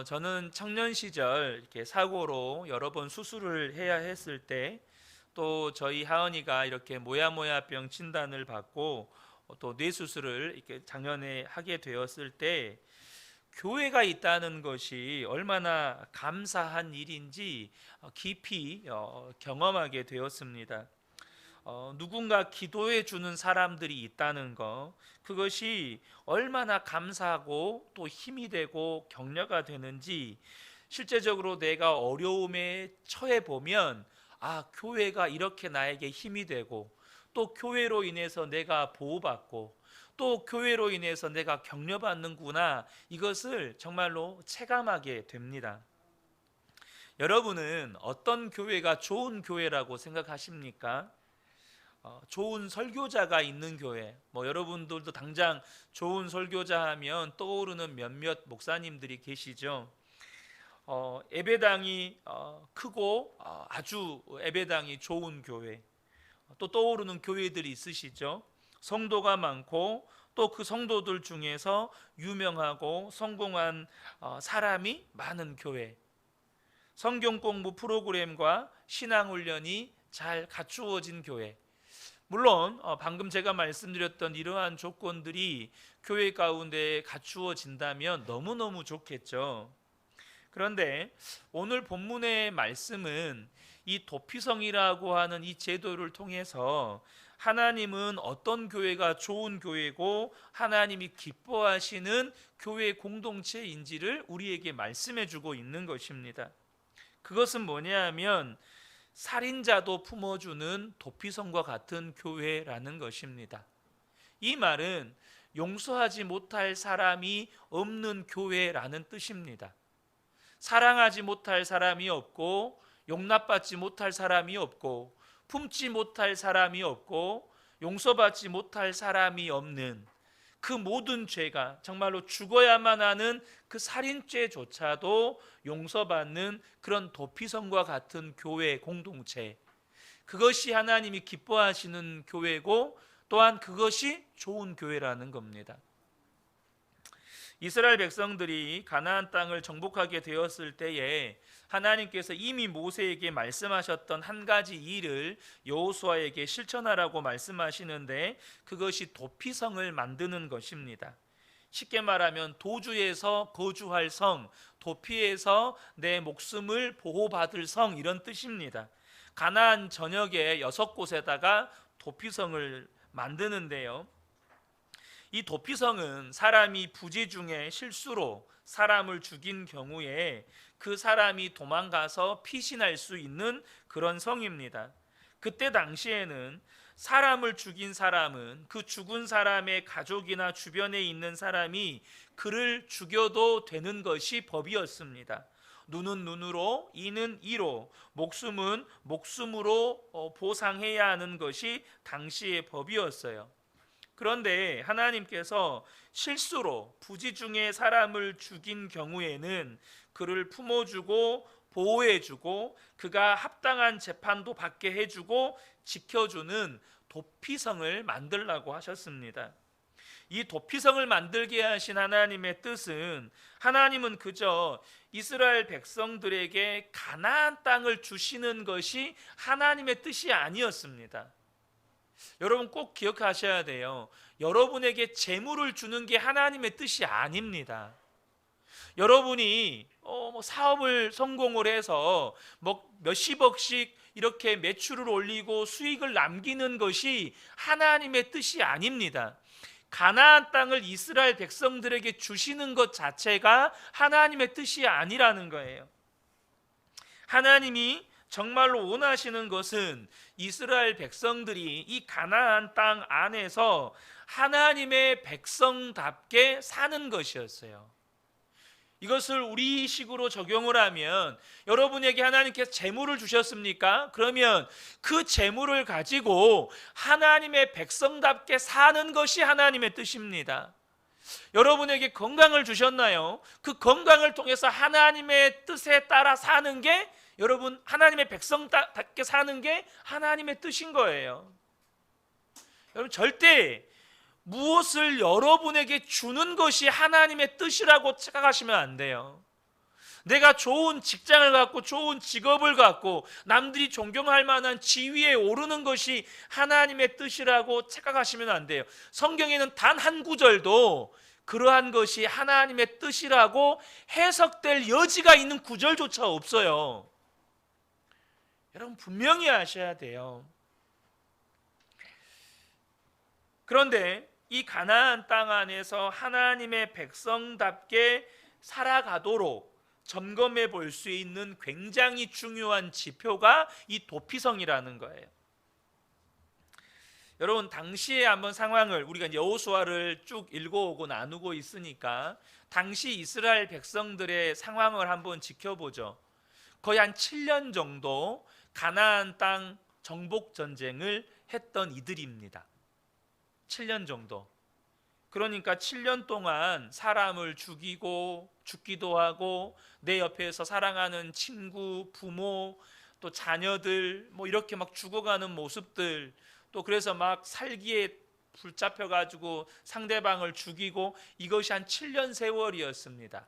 저는 청년 시절 이렇게 사고로 여러 번 수술을 해야 했을 때, 또 저희 하은이가 이렇게 모야모야병 진단을 받고 또 뇌수술을 이렇게 작년에 하게 되었을 때, 교회가 있다는 것이 얼마나 감사한 일인지 깊이 경험하게 되었습니다. 누군가 기도해 주는 사람들이 있다는 것, 그것이 얼마나 감사하고 또 힘이 되고 격려가 되는지, 실제적으로 내가 어려움에 처해 보면 교회가 이렇게 나에게 힘이 되고, 또 교회로 인해서 내가 보호받고, 또 교회로 인해서 내가 격려받는구나, 이것을 정말로 체감하게 됩니다. 여러분은 어떤 교회가 좋은 교회라고 생각하십니까? 좋은 설교자가 있는 교회, 여러분들도 당장 좋은 설교자 하면 떠오르는 몇몇 목사님들이 계시죠. 예배당이 크고 아주 예배당이 좋은 교회, 또 떠오르는 교회들이 있으시죠. 성도가 많고 또 그 성도들 중에서 유명하고 성공한 사람이 많은 교회, 성경 공부 프로그램과 신앙 훈련이 잘 갖추어진 교회. 물론 방금 제가 말씀드렸던 이러한 조건들이 교회 가운데 갖추어진다면 너무너무 좋겠죠. 그런데 오늘 본문의 말씀은 이 도피성이라고 하는 이 제도를 통해서 하나님은 어떤 교회가 좋은 교회고 하나님이 기뻐하시는 교회 공동체인지를 우리에게 말씀해 주고 있는 것입니다. 그것은 뭐냐 하면 살인자도 품어주는 도피성과 같은 교회라는 것입니다. 이 말은 용서하지 못할 사람이 없는 교회라는 뜻입니다. 사랑하지 못할 사람이 없고, 용납받지 못할 사람이 없고, 품지 못할 사람이 없고, 용서받지 못할 사람이 없는, 그 모든 죄가 정말로 죽어야만 하는 그 살인죄조차도 용서받는 그런 도피성과 같은 교회 공동체, 그것이 하나님이 기뻐하시는 교회고, 또한 그것이 좋은 교회라는 겁니다. 이스라엘 백성들이 가나안 땅을 정복하게 되었을 때에 하나님께서 이미 모세에게 말씀하셨던 한 가지 일을 여호수아에게 실천하라고 말씀하시는데, 그것이 도피성을 만드는 것입니다. 쉽게 말하면 도주에서 거주할 성, 도피에서 내 목숨을 보호받을 성, 이런 뜻입니다. 가나안 전역의 6곳에다가 도피성을 만드는데요, 이 도피성은 사람이 부지 중에 실수로 사람을 죽인 경우에 그 사람이 도망가서 피신할 수 있는 그런 성입니다. 그때 당시에는 사람을 죽인 사람은 그 죽은 사람의 가족이나 주변에 있는 사람이 그를 죽여도 되는 것이 법이었습니다. 눈은 눈으로, 이는 이로, 목숨은 목숨으로 보상해야 하는 것이 당시의 법이었어요. 그런데 하나님께서 실수로 부지 중에 사람을 죽인 경우에는 그를 품어주고 보호해주고 그가 합당한 재판도 받게 해주고 지켜주는 도피성을 만들라고 하셨습니다. 이 도피성을 만들게 하신 하나님의 뜻은, 하나님은 그저 이스라엘 백성들에게 가나안 땅을 주시는 것이 하나님의 뜻이 아니었습니다. 여러분 꼭 기억하셔야 돼요. 여러분에게 재물을 주는 게 하나님의 뜻이 아닙니다. 여러분이 사업을 성공을 해서 몇십억씩 이렇게 매출을 올리고 수익을 남기는 것이 하나님의 뜻이 아닙니다. 가나안 땅을 이스라엘 백성들에게 주시는 것 자체가 하나님의 뜻이 아니라는 거예요. 하나님이 정말로 원하시는 것은 이스라엘 백성들이 이 가나안 땅 안에서 하나님의 백성답게 사는 것이었어요. 이것을 우리식으로 적용을 하면, 여러분에게 하나님께서 재물을 주셨습니까? 그러면 그 재물을 가지고 하나님의 백성답게 사는 것이 하나님의 뜻입니다. 여러분에게 건강을 주셨나요? 그 건강을 통해서 하나님의 뜻에 따라 사는 게, 여러분 하나님의 백성답게 사는 게 하나님의 뜻인 거예요. 여러분 절대 무엇을 여러분에게 주는 것이 하나님의 뜻이라고 착각하시면 안 돼요. 내가 좋은 직장을 갖고 좋은 직업을 갖고 남들이 존경할 만한 지위에 오르는 것이 하나님의 뜻이라고 착각하시면 안 돼요. 성경에는 단 한 구절도 그러한 것이 하나님의 뜻이라고 해석될 여지가 있는 구절조차 없어요. 여러분 분명히 아셔야 돼요. 그런데 이 가나안 땅 안에서 하나님의 백성답게 살아가도록 점검해 볼 수 있는 굉장히 중요한 지표가 이 도피성이라는 거예요. 여러분 당시에 한번 상황을 우리가 이제 여호수아를 쭉 읽어오고 나누고 있으니까 당시 이스라엘 백성들의 상황을 한번 지켜보죠. 거의 한 7년 정도 가나안 땅 정복 전쟁을 했던 이들입니다. 7년 정도. 그러니까 7년 동안 사람을 죽이고 죽기도 하고 내 옆에서 사랑하는 친구, 부모, 또 자녀들 뭐 이렇게 막 죽어가는 모습들, 또 그래서 막 살기에 붙잡혀 가지고 상대방을 죽이고, 이것이 한 7년 세월이었습니다.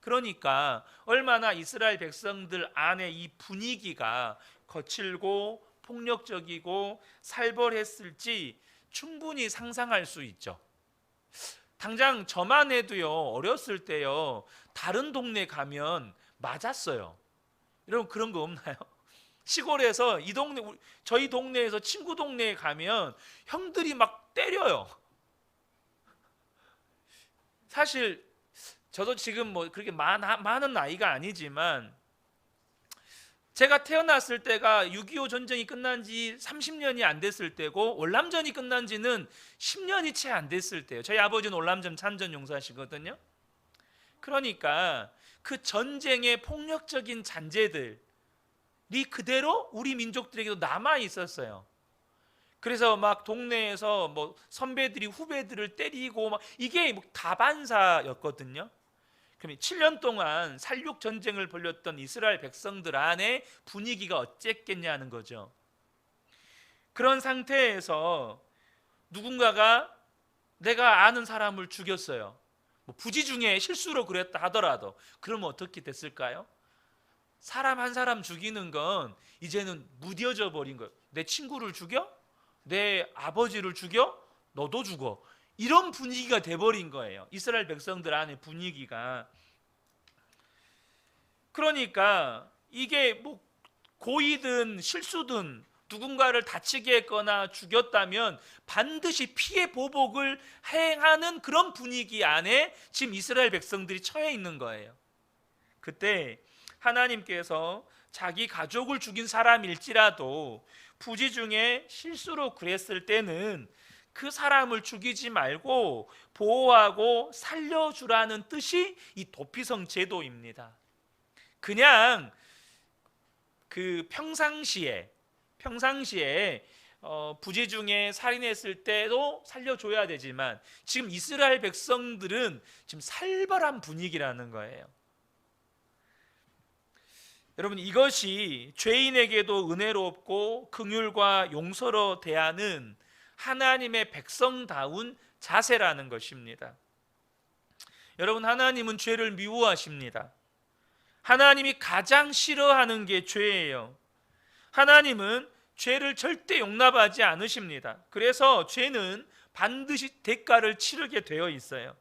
그러니까 얼마나 이스라엘 백성들 안에 이 분위기가 거칠고 폭력적이고 살벌했을지 충분히 상상할 수 있죠. 당장 저만 해도요, 어렸을 때요, 다른 동네 가면 맞았어요. 여러분 그런 거 없나요? 시골에서 이 동네, 저희 동네에서 친구 동네에 가면 형들이 막 때려요. 사실 저도 지금 뭐 그렇게 많은 나이가 아니지만 제가 태어났을 때가 6.25 전쟁이 끝난 지 30년이 안 됐을 때고 월남전이 끝난 지는 10년이 채 안 됐을 때예요. 저희 아버지는 월남전 참전 용사시거든요. 그러니까 그 전쟁의 폭력적인 잔재들이 그대로 우리 민족들에게도 남아 있었어요. 그래서 막 동네에서 뭐 선배들이 후배들을 때리고 막 이게 뭐 다반사였거든요. 그럼 7년 동안 살육 전쟁을 벌였던 이스라엘 백성들 안에 분위기가 어쨌겠냐는 거죠. 그런 상태에서 누군가가 내가 아는 사람을 죽였어요. 뭐 부지 중에 실수로 그랬다 하더라도 그러면 어떻게 됐을까요? 사람 한 사람 죽이는 건 이제는 무뎌져 버린 거예요. 내 친구를 죽여? 내 아버지를 죽여? 너도 죽어. 이런 분위기가 돼버린 거예요. 이스라엘 백성들 안에 분위기가. 그러니까 이게 뭐 고의든 실수든 누군가를 다치게 했거나 죽였다면 반드시 피해 보복을 행하는 그런 분위기 안에 지금 이스라엘 백성들이 처해 있는 거예요. 그때 하나님께서 자기 가족을 죽인 사람일지라도 부지 중에 실수로 그랬을 때는 그 사람을 죽이지 말고 보호하고 살려주라는 뜻이 이 도피성 제도입니다. 그냥 그 평상시에 부지 중에 살인했을 때도 살려줘야 되지만 지금 이스라엘 백성들은 지금 살벌한 분위기라는 거예요. 여러분 이것이 죄인에게도 은혜롭고 긍휼과 용서로 대하는 하나님의 백성다운 자세라는 것입니다. 여러분 하나님은 죄를 미워하십니다. 하나님이 가장 싫어하는 게 죄예요. 하나님은 죄를 절대 용납하지 않으십니다. 그래서 죄는 반드시 대가를 치르게 되어 있어요.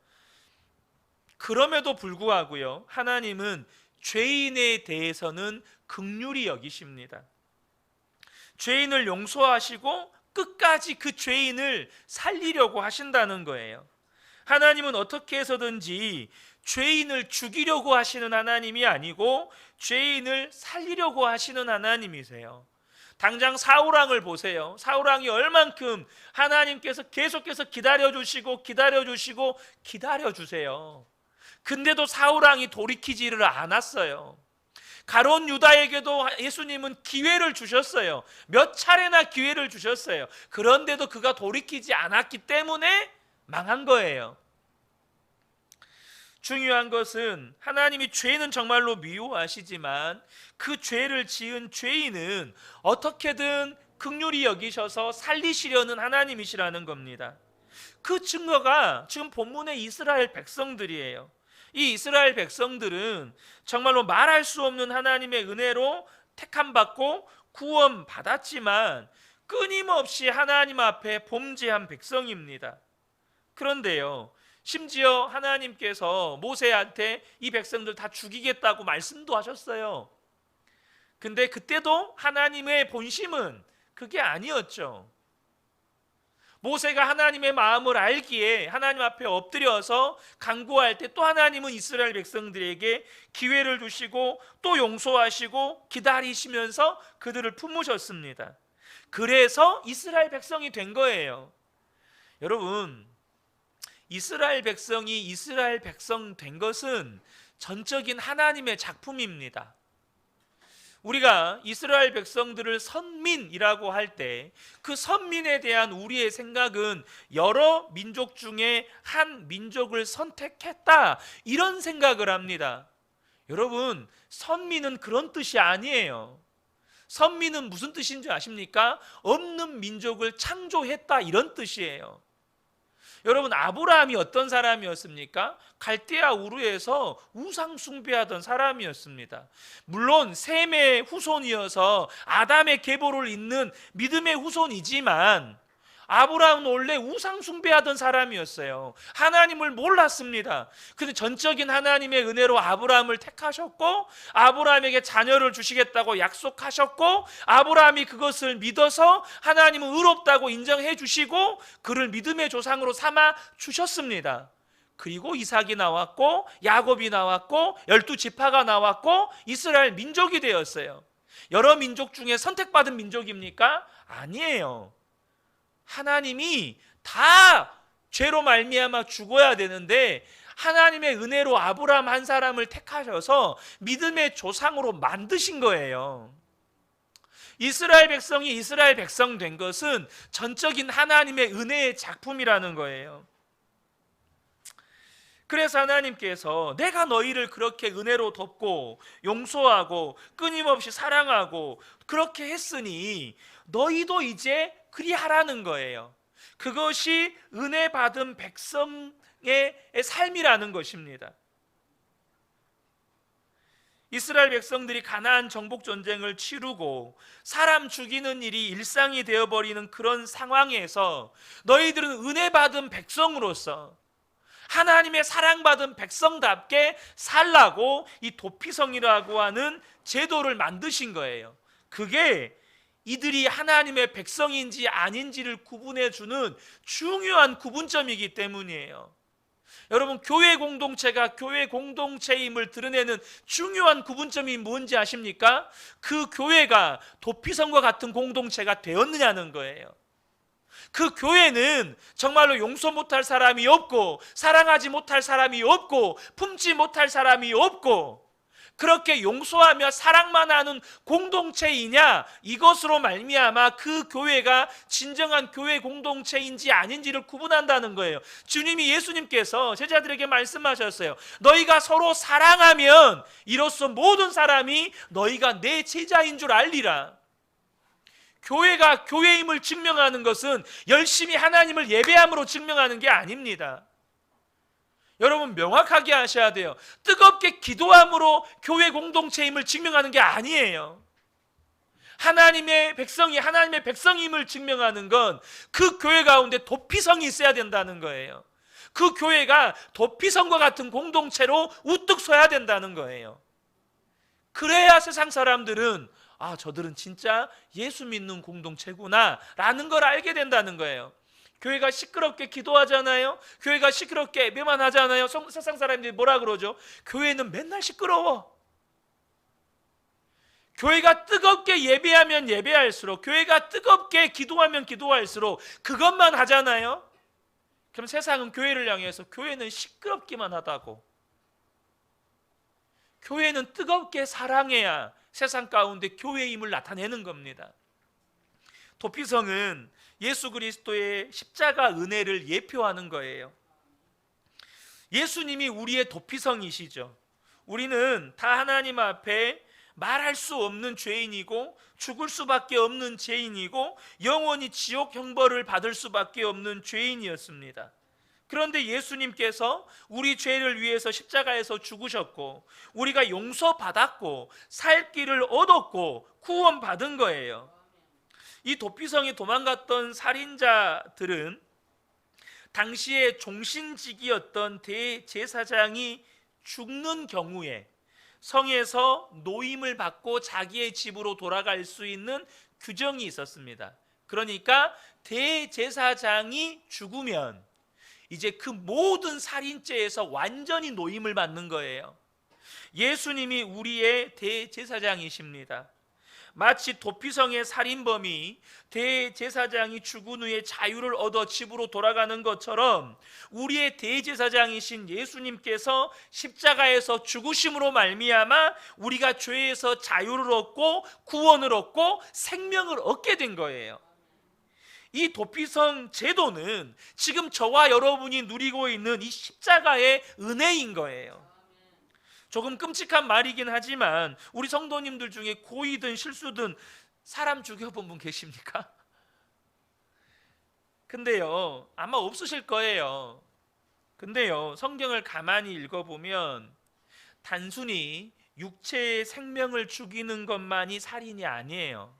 그럼에도 불구하고요, 하나님은 죄인에 대해서는 긍휼히 여기십니다. 죄인을 용서하시고 끝까지 그 죄인을 살리려고 하신다는 거예요. 하나님은 어떻게 해서든지 죄인을 죽이려고 하시는 하나님이 아니고 죄인을 살리려고 하시는 하나님이세요. 당장 사울왕을 보세요. 사울왕이 얼만큼 하나님께서 계속해서 기다려주시고 기다려주세요. 근데도 사울왕이 돌이키지를 않았어요. 가룟 유다에게도 예수님은 기회를 주셨어요. 몇 차례나 기회를 주셨어요. 그런데도 그가 돌이키지 않았기 때문에 망한 거예요. 중요한 것은 하나님이 죄는 정말로 미워하시지만 그 죄를 지은 죄인은 어떻게든 긍휼히 여기셔서 살리시려는 하나님이시라는 겁니다. 그 증거가 지금 본문의 이스라엘 백성들이에요. 이 이스라엘 백성들은 정말로 말할 수 없는 하나님의 은혜로 택함 받고 구원 받았지만 끊임없이 하나님 앞에 범죄한 백성입니다. 그런데요, 심지어 하나님께서 모세한테 이 백성들 다 죽이겠다고 말씀도 하셨어요. 근데 그때도 하나님의 본심은 그게 아니었죠. 모세가 하나님의 마음을 알기에 하나님 앞에 엎드려서 간구할 때 또 하나님은 이스라엘 백성들에게 기회를 주시고 또 용서하시고 기다리시면서 그들을 품으셨습니다. 그래서 이스라엘 백성이 된 거예요. 여러분, 이스라엘 백성이 이스라엘 백성 된 것은 전적인 하나님의 작품입니다. 우리가 이스라엘 백성들을 선민이라고 할 때 그 선민에 대한 우리의 생각은 여러 민족 중에 한 민족을 선택했다, 이런 생각을 합니다. 여러분, 선민은 그런 뜻이 아니에요. 선민은 무슨 뜻인지 아십니까? 없는 민족을 창조했다, 이런 뜻이에요. 여러분, 아브라함이 어떤 사람이었습니까? 갈대아 우르에서 우상 숭배하던 사람이었습니다. 물론 셈의 후손이어서 아담의 계보를 잇는 믿음의 후손이지만 아브라함은 원래 우상 숭배하던 사람이었어요. 하나님을 몰랐습니다. 근데 전적인 하나님의 은혜로 아브라함을 택하셨고 아브라함에게 자녀를 주시겠다고 약속하셨고 아브라함이 그것을 믿어서 하나님은 의롭다고 인정해 주시고 그를 믿음의 조상으로 삼아 주셨습니다. 그리고 이삭이 나왔고 야곱이 나왔고 12지파가 나왔고 이스라엘 민족이 되었어요. 여러 민족 중에 선택받은 민족입니까? 아니에요. 하나님이 다 죄로 말미암아 죽어야 되는데 하나님의 은혜로 아브라함 한 사람을 택하셔서 믿음의 조상으로 만드신 거예요. 이스라엘 백성이 이스라엘 백성 된 것은 전적인 하나님의 은혜의 작품이라는 거예요. 그래서 하나님께서 내가 너희를 그렇게 은혜로 돕고 용서하고 끊임없이 사랑하고 그렇게 했으니 너희도 이제 그리하라는 거예요. 그것이 은혜 받은 백성의 삶이라는 것입니다. 이스라엘 백성들이 가나안 정복 전쟁을 치르고 사람 죽이는 일이 일상이 되어버리는 그런 상황에서 너희들은 은혜 받은 백성으로서 하나님의 사랑받은 백성답게 살라고 이 도피성이라고 하는 제도를 만드신 거예요. 그게 이들이 하나님의 백성인지 아닌지를 구분해주는 중요한 구분점이기 때문이에요. 여러분, 교회 공동체가 교회 공동체임을 드러내는 중요한 구분점이 뭔지 아십니까? 그 교회가 도피성과 같은 공동체가 되었느냐는 거예요. 그 교회는 정말로 용서 못할 사람이 없고 사랑하지 못할 사람이 없고 품지 못할 사람이 없고 그렇게 용서하며 사랑만 하는 공동체이냐, 이것으로 말미암아 그 교회가 진정한 교회 공동체인지 아닌지를 구분한다는 거예요. 주님이 예수님께서 제자들에게 말씀하셨어요. 너희가 서로 사랑하면 이로써 모든 사람이 너희가 내 제자인 줄 알리라. 교회가 교회임을 증명하는 것은 열심히 하나님을 예배함으로 증명하는 게 아닙니다. 여러분, 명확하게 하셔야 돼요. 뜨겁게 기도함으로 교회 공동체임을 증명하는 게 아니에요. 하나님의 백성이 하나님의 백성임을 증명하는 건 그 교회 가운데 도피성이 있어야 된다는 거예요. 그 교회가 도피성과 같은 공동체로 우뚝 서야 된다는 거예요. 그래야 세상 사람들은 아, 저들은 진짜 예수 믿는 공동체구나 라는 걸 알게 된다는 거예요. 교회가 시끄럽게 기도하잖아요. 교회가 시끄럽게 예배만 하잖아요. 세상 사람들이 뭐라 그러죠? 교회는 맨날 시끄러워. 교회가 뜨겁게 예배하면 예배할수록, 교회가 뜨겁게 기도하면 기도할수록 그것만 하잖아요. 그럼 세상은 교회를 향해서 교회는 시끄럽기만 하다고, 교회는 뜨겁게 사랑해야 세상 가운데 교회임을 나타내는 겁니다. 도피성은 예수 그리스도의 십자가 은혜를 예표하는 거예요. 예수님이 우리의 도피성이시죠. 우리는 다 하나님 앞에 말할 수 없는 죄인이고 죽을 수밖에 없는 죄인이고 영원히 지옥 형벌을 받을 수밖에 없는 죄인이었습니다. 그런데 예수님께서 우리 죄를 위해서 십자가에서 죽으셨고 우리가 용서받았고 살 길을 얻었고 구원받은 거예요. 이 도피성에 도망갔던 살인자들은 당시에 종신직이었던 대제사장이 죽는 경우에 성에서 노임을 받고 자기의 집으로 돌아갈 수 있는 규정이 있었습니다. 그러니까 대제사장이 죽으면 이제 그 모든 살인죄에서 완전히 노임을 받는 거예요. 예수님이 우리의 대제사장이십니다. 마치 도피성의 살인범이 대제사장이 죽은 후에 자유를 얻어 집으로 돌아가는 것처럼 우리의 대제사장이신 예수님께서 십자가에서 죽으심으로 말미암아 우리가 죄에서 자유를 얻고 구원을 얻고 생명을 얻게 된 거예요. 이 도피성 제도는 지금 저와 여러분이 누리고 있는 이 십자가의 은혜인 거예요. 조금 끔찍한 말이긴 하지만 우리 성도님들 중에 고의든 실수든 사람 죽여본 분 계십니까? 근데요, 아마 없으실 거예요. 근데요, 성경을 가만히 읽어보면 단순히 육체의 생명을 죽이는 것만이 살인이 아니에요.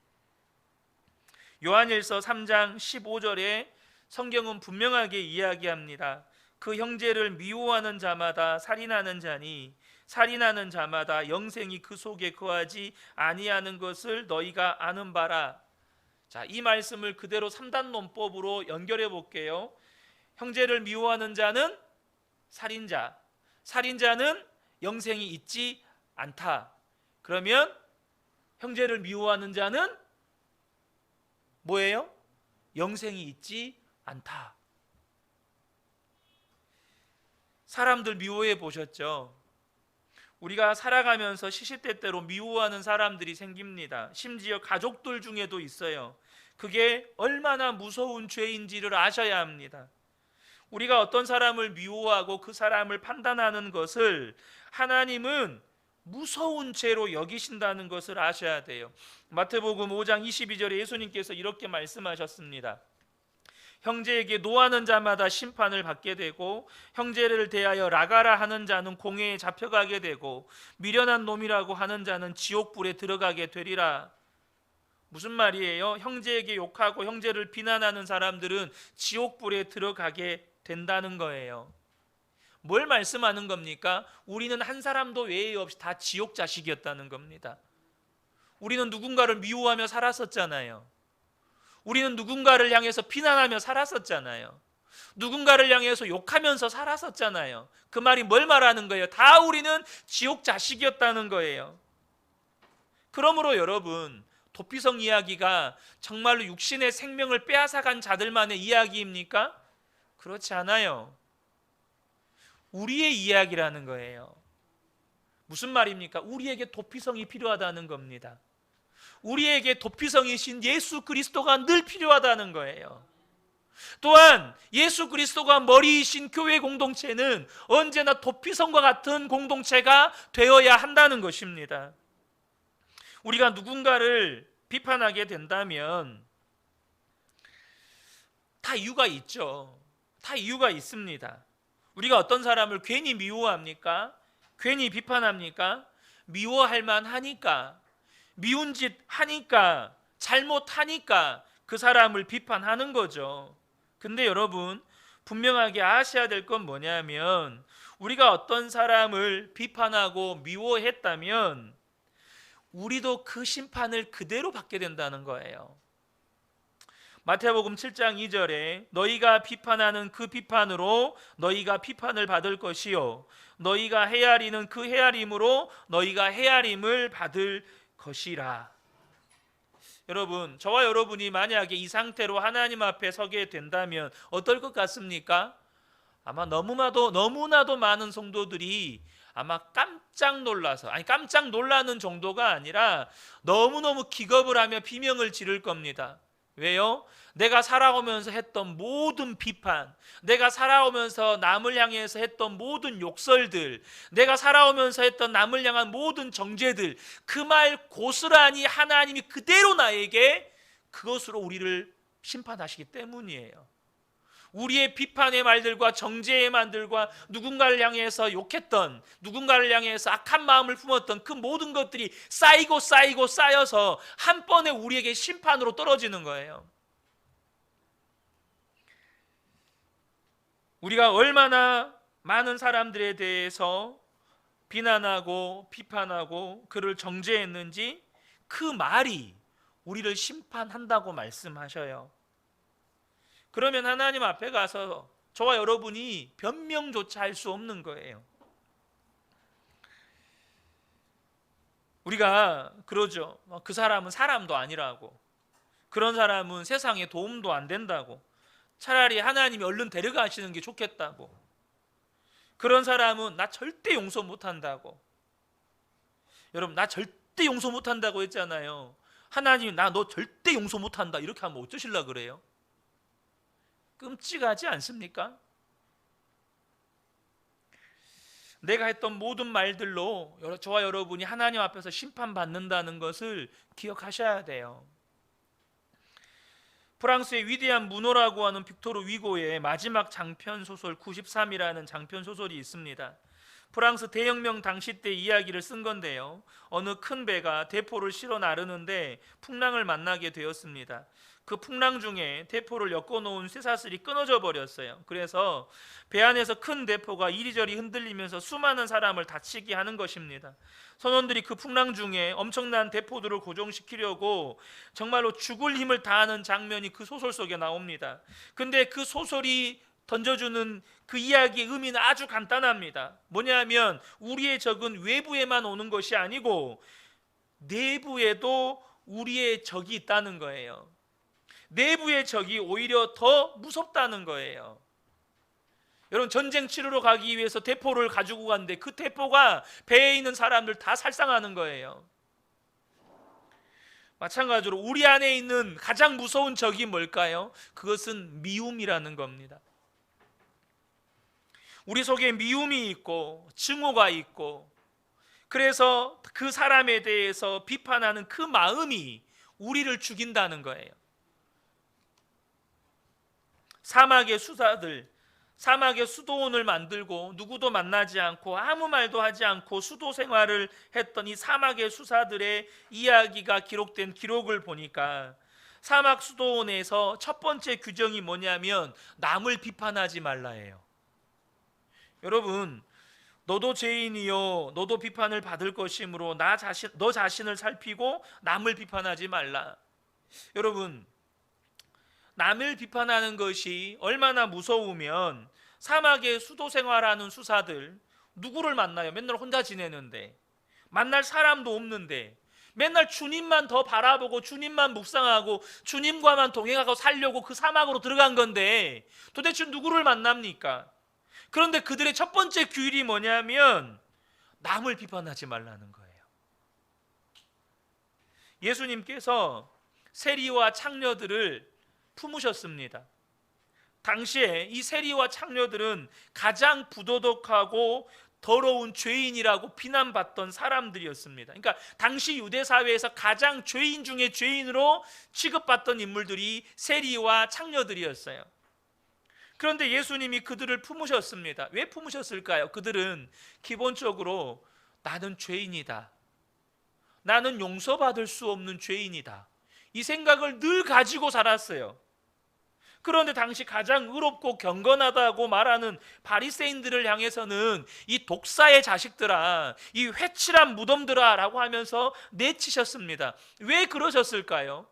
요한일서 3장 15절에 성경은 분명하게 이야기합니다. 그 형제를 미워하는 자마다 살인하는 자니 살인하는 자마다 영생이 그 속에 거하지 아니하는 것을 너희가 아는 바라. 자, 이 말씀을 그대로 3단 논법으로 연결해 볼게요. 형제를 미워하는 자는 살인자, 살인자는 영생이 있지 않다. 그러면 형제를 미워하는 자는 뭐예요? 영생이 있지 않다. 사람들 미워해 보셨죠? 우리가 살아가면서 시시때때로 미워하는 사람들이 생깁니다. 심지어 가족들 중에도 있어요. 그게 얼마나 무서운 죄인지를 아셔야 합니다. 우리가 어떤 사람을 미워하고 그 사람을 판단하는 것을 하나님은 무서운 죄로 여기신다는 것을 아셔야 돼요. 마태복음 5장 22절에 예수님께서 이렇게 말씀하셨습니다. 형제에게 노하는 자마다 심판을 받게 되고 형제를 대하여 라가라 하는 자는 공회에 잡혀가게 되고 미련한 놈이라고 하는 자는 지옥불에 들어가게 되리라. 무슨 말이에요? 형제에게 욕하고 형제를 비난하는 사람들은 지옥불에 들어가게 된다는 거예요. 뭘 말씀하는 겁니까? 우리는 한 사람도 외에 없이 다 지옥 자식이었다는 겁니다. 우리는 누군가를 미워하며 살았었잖아요. 우리는 누군가를 향해서 비난하며 살았었잖아요. 누군가를 향해서 욕하면서 살았었잖아요. 그 말이 뭘 말하는 거예요? 다 우리는 지옥 자식이었다는 거예요. 그러므로 여러분, 도피성 이야기가 정말로 육신의 생명을 빼앗아간 자들만의 이야기입니까? 그렇지 않아요. 우리의 이야기라는 거예요. 무슨 말입니까? 우리에게 도피성이 필요하다는 겁니다. 우리에게 도피성이신 예수 그리스도가 늘 필요하다는 거예요. 또한 예수 그리스도가 머리이신 교회 공동체는 언제나 도피성과 같은 공동체가 되어야 한다는 것입니다. 우리가 누군가를 비판하게 된다면 다 이유가 있죠. 다 이유가 있습니다. 우리가 어떤 사람을 괜히 미워합니까? 괜히 비판합니까? 미워할 만하니까, 미운 짓 하니까, 잘못하니까 그 사람을 비판하는 거죠. 근데 여러분, 분명하게 아셔야 될 건 뭐냐면 우리가 어떤 사람을 비판하고 미워했다면 우리도 그 심판을 그대로 받게 된다는 거예요. 마태복음 7장 2절에 너희가 비판하는 그 비판으로 너희가 비판을 받을 것이요 너희가 헤아리는 그 헤아림으로 너희가 헤아림을 받을 것이라. 여러분, 저와 여러분이 만약에 이 상태로 하나님 앞에 서게 된다면 어떨 것 같습니까? 아마 너무나도 많은 성도들이 아마 깜짝 놀라서, 깜짝 놀라는 정도가 아니라 너무너무 기겁을 하며 비명을 지를 겁니다. 왜요? 내가 살아오면서 했던 모든 비판, 내가 살아오면서 남을 향해서 했던 모든 욕설들, 내가 살아오면서 했던 남을 향한 모든 정죄들, 그 말 고스란히 하나님이 그대로 나에게 그것으로 우리를 심판하시기 때문이에요. 우리의 비판의 말들과 정죄의 말들과 누군가를 향해서 욕했던, 누군가를 향해서 악한 마음을 품었던 그 모든 것들이 쌓이고 쌓이고 쌓여서 한 번에 우리에게 심판으로 떨어지는 거예요. 우리가 얼마나 많은 사람들에 대해서 비난하고 비판하고 그를 정죄했는지 그 말이 우리를 심판한다고 말씀하셔요. 그러면 하나님 앞에 가서 저와 여러분이 변명조차 할 수 없는 거예요. 우리가 그러죠. 그 사람은 사람도 아니라고, 그런 사람은 세상에 도움도 안 된다고, 차라리 하나님이 얼른 데려가시는 게 좋겠다고, 그런 사람은 나 절대 용서 못한다고. 여러분, 나 절대 용서 못한다고 했잖아요. 하나님이 나 너 절대 용서 못한다 이렇게 하면 어쩌실라 그래요? 끔찍하지 않습니까? 내가 했던 모든 말들로 저와 여러분이 하나님 앞에서 심판받는다는 것을 기억하셔야 돼요. 프랑스의 위대한 문호라고 하는 빅토르 위고의 마지막 장편 소설 93이라는 장편 소설이 있습니다. 프랑스 대혁명 당시 때 이야기를 쓴 건데요. 어느 큰 배가 대포를 실어 나르는데 풍랑을 만나게 되었습니다. 그 풍랑 중에 대포를 엮어놓은 쇠사슬이 끊어져 버렸어요. 그래서 배 안에서 큰 대포가 이리저리 흔들리면서 수많은 사람을 다치게 하는 것입니다. 선원들이 그 풍랑 중에 엄청난 대포들을 고정시키려고 정말로 죽을 힘을 다하는 장면이 그 소설 속에 나옵니다. 근데 그 소설이 던져주는 그 이야기의 의미는 아주 간단합니다. 뭐냐면 우리의 적은 외부에만 오는 것이 아니고 내부에도 우리의 적이 있다는 거예요. 내부의 적이 오히려 더 무섭다는 거예요. 여러분, 전쟁 치르러 가기 위해서 대포를 가지고 갔는데 그 대포가 배에 있는 사람들 다 살상하는 거예요. 마찬가지로 우리 안에 있는 가장 무서운 적이 뭘까요? 그것은 미움이라는 겁니다. 우리 속에 미움이 있고 증오가 있고, 그래서 그 사람에 대해서 비판하는 그 마음이 우리를 죽인다는 거예요. 사막의 수사들, 사막의 수도원을 만들고 누구도 만나지 않고 아무 말도 하지 않고 수도 생활을 했던 이 사막의 수사들의 이야기가 기록된 기록을 보니까 사막 수도원에서 첫 번째 규정이 뭐냐면 남을 비판하지 말라예요. 여러분, 너도 죄인이요 너도 비판을 받을 것이므로 너 자신을 살피고 남을 비판하지 말라. 여러분, 남을 비판하는 것이 얼마나 무서우면 사막에 수도 생활하는 수사들 누구를 만나요? 맨날 혼자 지내는데, 만날 사람도 없는데, 맨날 주님만 더 바라보고 주님만 묵상하고 주님과만 동행하고 살려고 그 사막으로 들어간 건데 도대체 누구를 만납니까? 그런데 그들의 첫 번째 규율이 뭐냐면 남을 비판하지 말라는 거예요. 예수님께서 세리와 창녀들을 품으셨습니다. 당시에 이 세리와 창녀들은 가장 부도덕하고 더러운 죄인이라고 비난받던 사람들이었습니다. 그러니까 당시 유대 사회에서 가장 죄인 중에 죄인으로 취급받던 인물들이 세리와 창녀들이었어요. 그런데 예수님이 그들을 품으셨습니다. 왜 품으셨을까요? 그들은 기본적으로 나는 죄인이다, 나는 용서받을 수 없는 죄인이다, 이 생각을 늘 가지고 살았어요. 그런데 당시 가장 의롭고 경건하다고 말하는 바리새인들을 향해서는 이 독사의 자식들아, 이 회칠한 무덤들아 라고 하면서 내치셨습니다. 왜 그러셨을까요?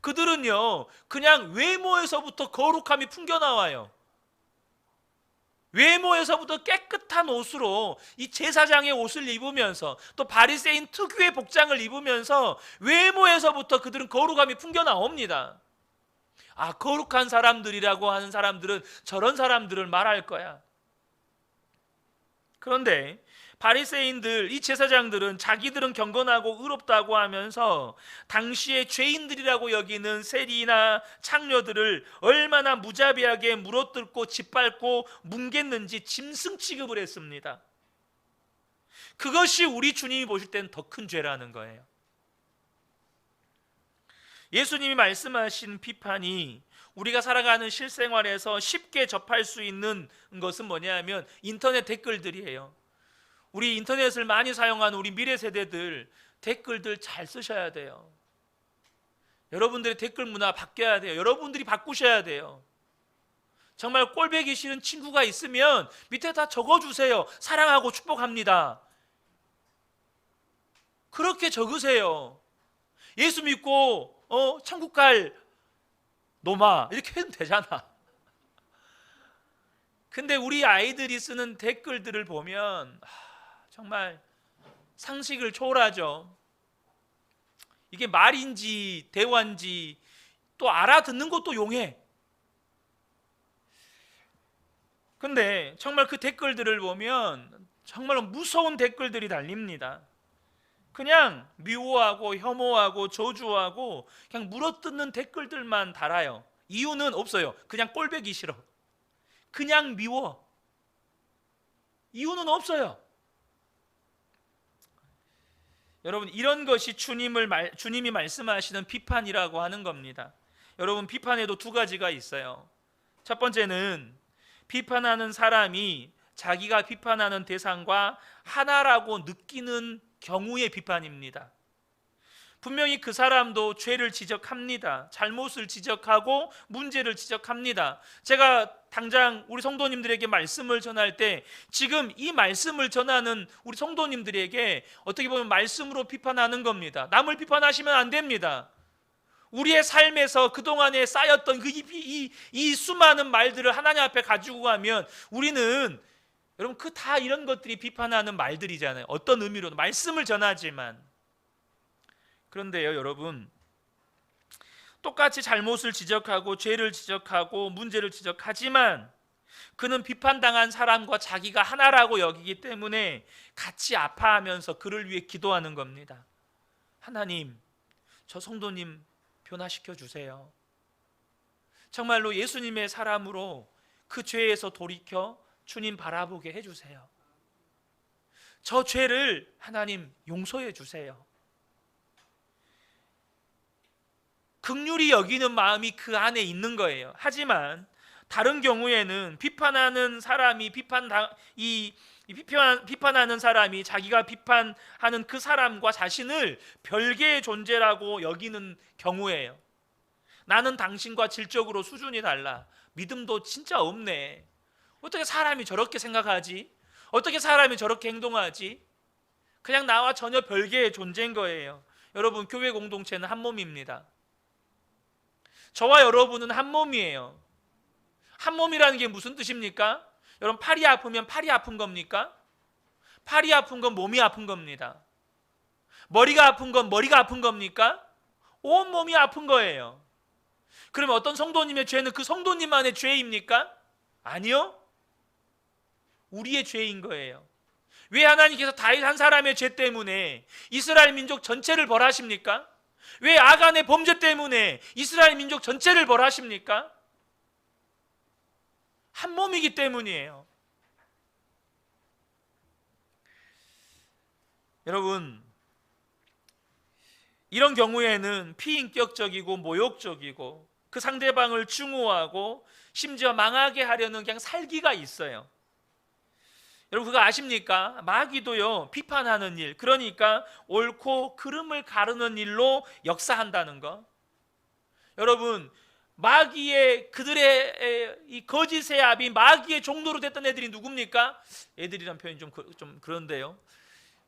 그들은요 그냥 외모에서부터 거룩함이 풍겨나와요. 외모에서부터 깨끗한 옷으로 이 제사장의 옷을 입으면서 또 바리새인 특유의 복장을 입으면서 외모에서부터 그들은 거룩함이 풍겨나옵니다. 아, 거룩한 사람들이라고 하는 사람들은 저런 사람들을 말할 거야. 그런데 바리새인들, 이 제사장들은 자기들은 경건하고 의롭다고 하면서 당시의 죄인들이라고 여기는 세리나 창녀들을 얼마나 무자비하게 물어뜯고 짓밟고 뭉갰는지 짐승 취급을 했습니다. 그것이 우리 주님이 보실 땐 더 큰 죄라는 거예요. 예수님이 말씀하신 비판이 우리가 살아가는 실생활에서 쉽게 접할 수 있는 것은 뭐냐면 인터넷 댓글들이에요. 우리 인터넷을 많이 사용하는 우리 미래 세대들 댓글들 잘 쓰셔야 돼요. 여러분들의 댓글 문화 바뀌어야 돼요. 여러분들이 바꾸셔야 돼요. 정말 꼴보기 싫은 친구가 있으면 밑에 다 적어주세요. 사랑하고 축복합니다. 그렇게 적으세요. 예수 믿고 천국 갈 놈아 이렇게 해도 되잖아. 근데 우리 아이들이 쓰는 댓글들을 보면 정말 상식을 초월하죠. 이게 말인지 대화인지 또 알아듣는 것도 용해. 근데 정말 그 댓글들을 보면 정말 무서운 댓글들이 달립니다. 그냥 미워하고 혐오하고 저주하고 그냥 물어뜯는 댓글들만 달아요. 이유는 없어요. 그냥 꼴보기 싫어. 그냥 미워. 이유는 없어요. 여러분, 이런 것이 주님이 말씀하시는 비판이라고 하는 겁니다. 여러분, 비판에도 두 가지가 있어요. 첫 번째는 비판하는 사람이 자기가 비판하는 대상과 하나라고 느끼는 경우의 비판입니다. 분명히 그 사람도 죄를 지적합니다. 잘못을 지적하고 문제를 지적합니다. 제가 당장 우리 성도님들에게 말씀을 전할 때 지금 이 말씀을 전하는 우리 성도님들에게 어떻게 보면 말씀으로 비판하는 겁니다. 남을 비판하시면 안 됩니다. 우리의 삶에서 그동안에 쌓였던 이 수많은 말들을 하나님 앞에 가지고 가면 우리는 여러분 그 다 이런 것들이 비판하는 말들이잖아요. 어떤 의미로도 말씀을 전하지만. 그런데요, 여러분, 똑같이 잘못을 지적하고 죄를 지적하고 문제를 지적하지만 그는 비판당한 사람과 자기가 하나라고 여기기 때문에 같이 아파하면서 그를 위해 기도하는 겁니다. 하나님, 저 성도님 변화시켜 주세요. 정말로 예수님의 사람으로 그 죄에서 돌이켜 주님 바라보게 해주세요. 저 죄를 하나님 용서해 주세요. 긍휼히 여기는 마음이 그 안에 있는 거예요. 하지만 다른 경우에는 비판하는 사람이 비판하는 사람이 자기가 비판하는 그 사람과 자신을 별개의 존재라고 여기는 경우예요. 나는 당신과 질적으로 수준이 달라. 믿음도 진짜 없네. 어떻게 사람이 저렇게 생각하지? 어떻게 사람이 저렇게 행동하지? 그냥 나와 전혀 별개의 존재인 거예요. 여러분, 교회 공동체는 한 몸입니다. 저와 여러분은 한 몸이에요. 한 몸이라는 게 무슨 뜻입니까? 여러분, 팔이 아프면 팔이 아픈 겁니까? 팔이 아픈 건 몸이 아픈 겁니다. 머리가 아픈 건 머리가 아픈 겁니까? 온 몸이 아픈 거예요. 그러면 어떤 성도님의 죄는 그 성도님만의 죄입니까? 아니요. 우리의 죄인 거예요. 왜 하나님께서 다윗 한 사람의 죄 때문에 이스라엘 민족 전체를 벌하십니까? 왜 아간의 범죄 때문에 이스라엘 민족 전체를 벌하십니까? 한 몸이기 때문이에요. 여러분, 이런 경우에는 피인격적이고 모욕적이고 그 상대방을 증오하고 심지어 망하게 하려는 그냥 살기가 있어요. 여러분, 그거 아십니까? 마귀도요, 비판하는 일, 그러니까 옳고 그름을 가르는 일로 역사한다는 거. 여러분, 마귀의 그들의 이 거짓의 압이 마귀의 종로로 됐던 애들이 누굽니까? 애들이란 표현이 좀 그런데요.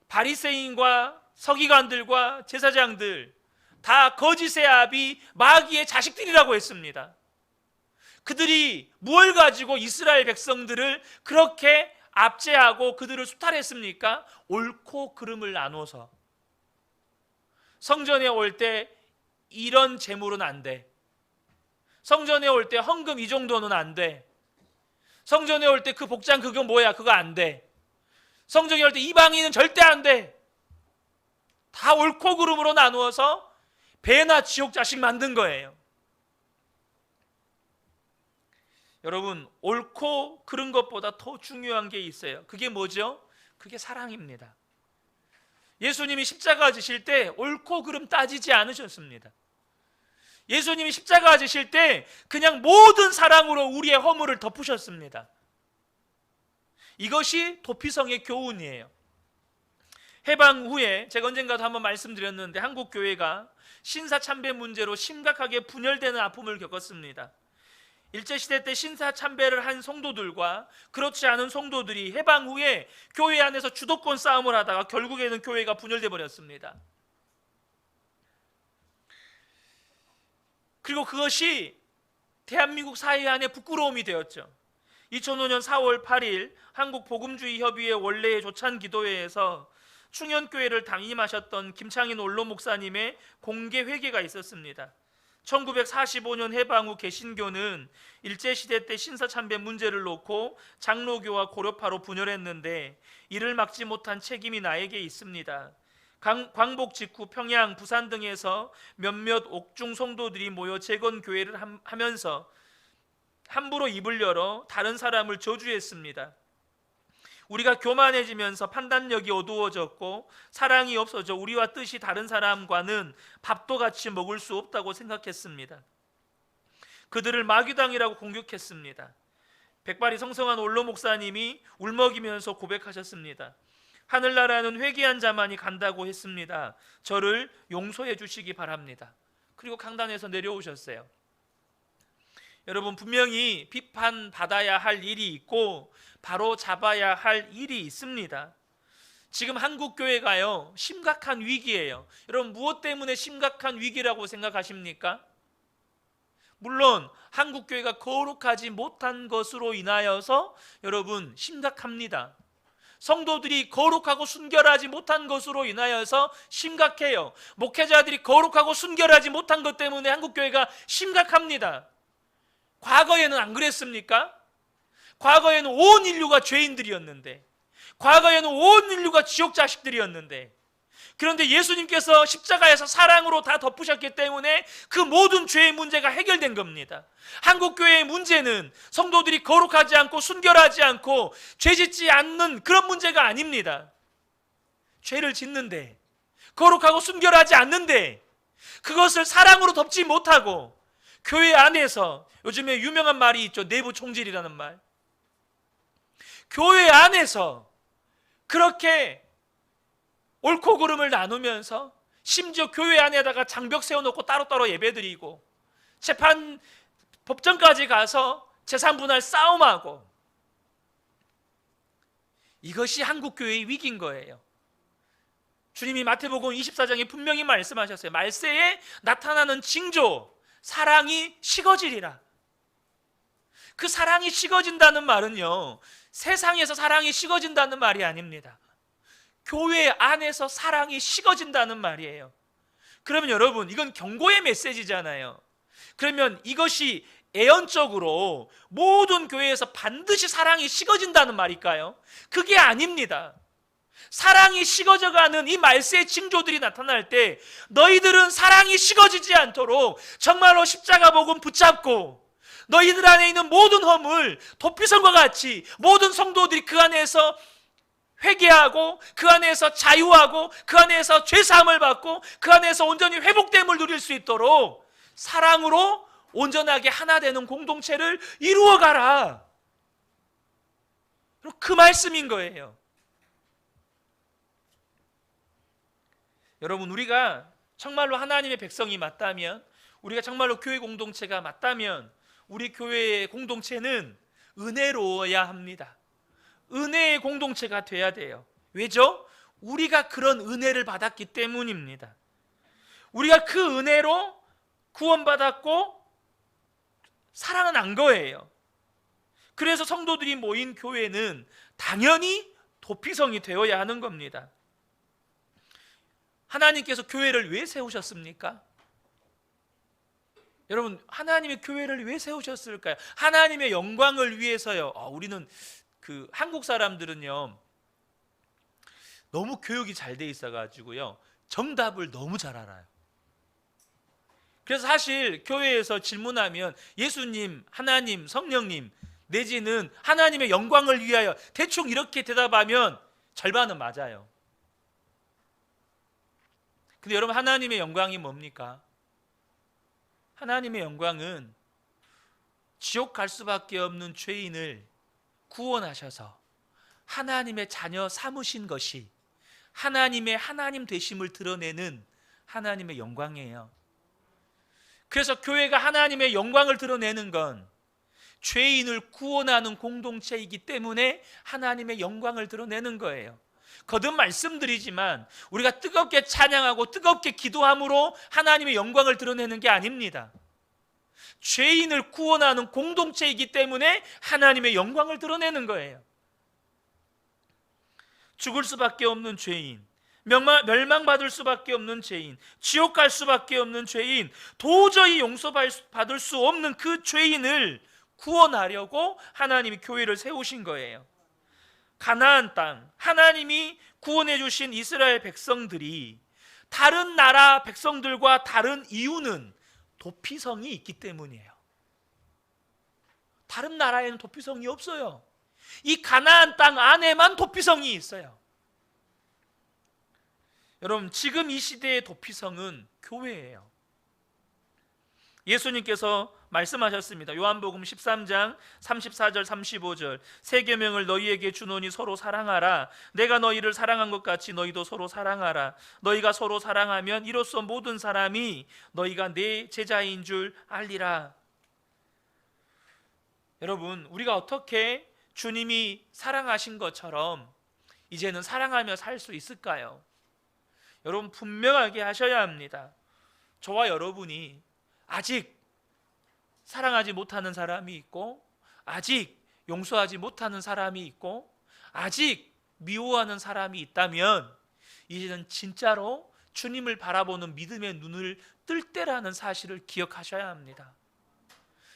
바리새인과 서기관들과 제사장들 다 거짓의 압이 마귀의 자식들이라고 했습니다. 그들이 무엇을 가지고 이스라엘 백성들을 그렇게 압제하고 그들을 수탈했습니까? 옳고 그름을 나눠서. 성전에 올 때 이런 재물은 안 돼. 성전에 올 때 헌금 이 정도는 안 돼. 성전에 올 때 그 복장 그거 뭐야? 그거 안 돼. 성전에 올 때 이방인은 절대 안 돼. 다 옳고 그름으로 나누어서 배나 지옥 자식 만든 거예요. 여러분, 옳고 그른 것보다 더 중요한 게 있어요. 그게 뭐죠? 그게 사랑입니다. 예수님이 십자가 지실 때 옳고 그름 따지지 않으셨습니다. 예수님이 십자가 지실 때 그냥 모든 사랑으로 우리의 허물을 덮으셨습니다. 이것이 도피성의 교훈이에요. 해방 후에 제가 언젠가도 한번 말씀드렸는데 한국 교회가 신사참배 문제로 심각하게 분열되는 아픔을 겪었습니다. 일제시대 때 신사참배를 한 성도들과 그렇지 않은 성도들이 해방 후에 교회 안에서 주도권 싸움을 하다가 결국에는 교회가 분열돼 버렸습니다. 그리고 그것이 대한민국 사회 안에 부끄러움이 되었죠. 2005년 4월 8일 한국복음주의협의회 원래의 조찬기도회에서 충현교회를 담임하셨던 김창인 원로 목사님의 공개 회개가 있었습니다. 1945년 해방 후 개신교는 일제시대 때 신사참배 문제를 놓고 장로교와 고려파로 분열했는데 이를 막지 못한 책임이 나에게 있습니다. 광복 직후 평양, 부산 등에서 몇몇 옥중 성도들이 모여 재건교회를 하면서 함부로 입을 열어 다른 사람을 저주했습니다. 우리가 교만해지면서 판단력이 어두워졌고 사랑이 없어져 우리와 뜻이 다른 사람과는 밥도 같이 먹을 수 없다고 생각했습니다. 그들을 마귀당이라고 공격했습니다. 백발이 성성한 원로 목사님이 울먹이면서 고백하셨습니다. 하늘나라는 회개한 자만이 간다고 했습니다. 저를 용서해 주시기 바랍니다. 그리고 강단에서 내려오셨어요. 여러분, 분명히 비판받아야 할 일이 있고 바로 잡아야 할 일이 있습니다. 지금 한국교회가요 심각한 위기예요. 여러분, 무엇 때문에 심각한 위기라고 생각하십니까? 물론 한국교회가 거룩하지 못한 것으로 인하여서 여러분 심각합니다. 성도들이 거룩하고 순결하지 못한 것으로 인하여서 심각해요. 목회자들이 거룩하고 순결하지 못한 것 때문에 한국교회가 심각합니다. 과거에는 안 그랬습니까? 과거에는 온 인류가 죄인들이었는데, 과거에는 온 인류가 지옥 자식들이었는데, 그런데 예수님께서 십자가에서 사랑으로 다 덮으셨기 때문에 그 모든 죄의 문제가 해결된 겁니다. 한국교회의 문제는 성도들이 거룩하지 않고 순결하지 않고 죄짓지 않는 그런 문제가 아닙니다. 죄를 짓는데, 거룩하고 순결하지 않는데 그것을 사랑으로 덮지 못하고 교회 안에서, 요즘에 유명한 말이 있죠. 내부 총질이라는 말. 교회 안에서 그렇게 옳고 그름을 나누면서 심지어 교회 안에다가 장벽 세워놓고 따로따로 예배드리고 재판 법정까지 가서 재산분할 싸움하고, 이것이 한국교회의 위기인 거예요. 주님이 마태복음 24장에 분명히 말씀하셨어요. 말세에 나타나는 징조, 사랑이 식어지리라. 그 사랑이 식어진다는 말은요, 세상에서 사랑이 식어진다는 말이 아닙니다. 교회 안에서 사랑이 식어진다는 말이에요. 그러면 여러분, 이건 경고의 메시지잖아요. 그러면 이것이 애언적으로 모든 교회에서 반드시 사랑이 식어진다는 말일까요? 그게 아닙니다. 사랑이 식어져가는 이 말세의 징조들이 나타날 때 너희들은 사랑이 식어지지 않도록 정말로 십자가 복음 붙잡고 너희들 안에 있는 모든 허물, 도피성과 같이 모든 성도들이 그 안에서 회개하고 그 안에서 자유하고 그 안에서 죄사함을 받고 그 안에서 온전히 회복됨을 누릴 수 있도록 사랑으로 온전하게 하나 되는 공동체를 이루어가라. 그 말씀인 거예요. 여러분, 우리가 정말로 하나님의 백성이 맞다면, 우리가 정말로 교회 공동체가 맞다면 우리 교회의 공동체는 은혜로워야 합니다. 은혜의 공동체가 돼야 돼요. 왜죠? 우리가 그런 은혜를 받았기 때문입니다. 우리가 그 은혜로 구원받았고 사랑은 안 거예요. 그래서 성도들이 모인 교회는 당연히 도피성이 되어야 하는 겁니다. 하나님께서 교회를 왜 세우셨습니까? 여러분, 하나님의 교회를 왜 세우셨을까요? 하나님의 영광을 위해서요. 우리는 한국 사람들은요 너무 교육이 잘 돼 있어가지고요 정답을 너무 잘 알아요. 그래서 사실 교회에서 질문하면 예수님, 하나님, 성령님 내지는 하나님의 영광을 위하여 대충 이렇게 대답하면 절반은 맞아요. 근데 여러분, 하나님의 영광이 뭡니까? 하나님의 영광은 지옥 갈 수밖에 없는 죄인을 구원하셔서 하나님의 자녀 삼으신 것이 하나님의 하나님 되심을 드러내는 하나님의 영광이에요. 그래서 교회가 하나님의 영광을 드러내는 건 죄인을 구원하는 공동체이기 때문에 하나님의 영광을 드러내는 거예요. 거듭 말씀드리지만 우리가 뜨겁게 찬양하고 뜨겁게 기도함으로 하나님의 영광을 드러내는 게 아닙니다. 죄인을 구원하는 공동체이기 때문에 하나님의 영광을 드러내는 거예요. 죽을 수밖에 없는 죄인, 멸망받을 수밖에 없는 죄인, 지옥 갈 수밖에 없는 죄인, 도저히 용서받을 수 없는 그 죄인을 구원하려고 하나님이 교회를 세우신 거예요. 가나안 땅, 하나님이 구원해 주신 이스라엘 백성들이 다른 나라 백성들과 다른 이유는 도피성이 있기 때문이에요. 다른 나라에는 도피성이 없어요. 이 가나안 땅 안에만 도피성이 있어요. 여러분, 지금 이 시대의 도피성은 교회예요. 예수님께서 말씀하셨습니다. 요한복음 13장 34절 35절 새 계명을 너희에게 주노니 서로 사랑하라. 내가 너희를 사랑한 것 같이 너희도 서로 사랑하라. 너희가 서로 사랑하면 이로써 모든 사람이 너희가 내 제자인 줄 알리라. 여러분, 우리가 어떻게 주님이 사랑하신 것처럼 이제는 사랑하며 살 수 있을까요? 여러분, 분명하게 하셔야 합니다. 저와 여러분이 아직 사랑하지 못하는 사람이 있고, 아직 용서하지 못하는 사람이 있고, 아직 미워하는 사람이 있다면 이제는 진짜로 주님을 바라보는 믿음의 눈을 뜰 때라는 사실을 기억하셔야 합니다.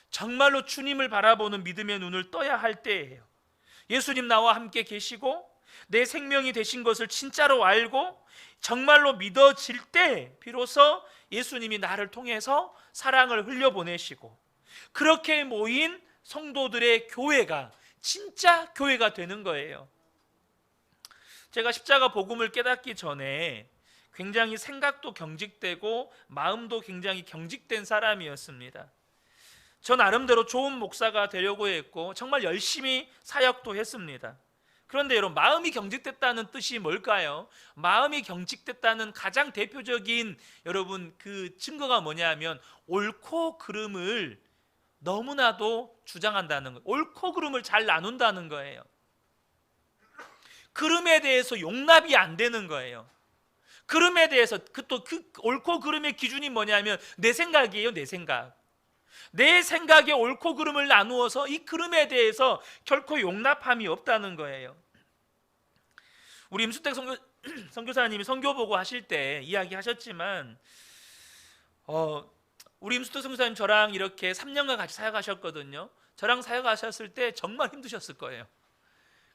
정말로 주님을 바라보는 믿음의 눈을 떠야 할 때예요. 예수님 나와 함께 계시고 내 생명이 되신 것을 진짜로 알고 정말로 믿어질 때 비로소 예수님이 나를 통해서 사랑을 흘려보내시고 그렇게 모인 성도들의 교회가 진짜 교회가 되는 거예요. 제가 십자가 복음을 깨닫기 전에 굉장히 생각도 경직되고 마음도 굉장히 경직된 사람이었습니다. 저 나름대로 좋은 목사가 되려고 했고 정말 열심히 사역도 했습니다. 그런데 여러분, 마음이 경직됐다는 뜻이 뭘까요? 마음이 경직됐다는 가장 대표적인 여러분 그 증거가 뭐냐면 옳고 그름을 너무나도 주장한다는 거예요. 옳고 그름을 잘 나눈다는 거예요. 그름에 대해서 용납이 안 되는 거예요. 그름에 대해서 그 옳고 그름의 기준이 뭐냐면 내 생각이에요. 내 생각. 내 생각에 옳고 그름을 나누어서 이 그름에 대해서 결코 용납함이 없다는 거예요. 우리 임수택 선교사님이 선교 보고 하실 때 이야기하셨지만 우리 임수택 선교사님 저랑 이렇게 3년간 같이 사역하셨거든요. 저랑 사역하셨을 때 정말 힘드셨을 거예요.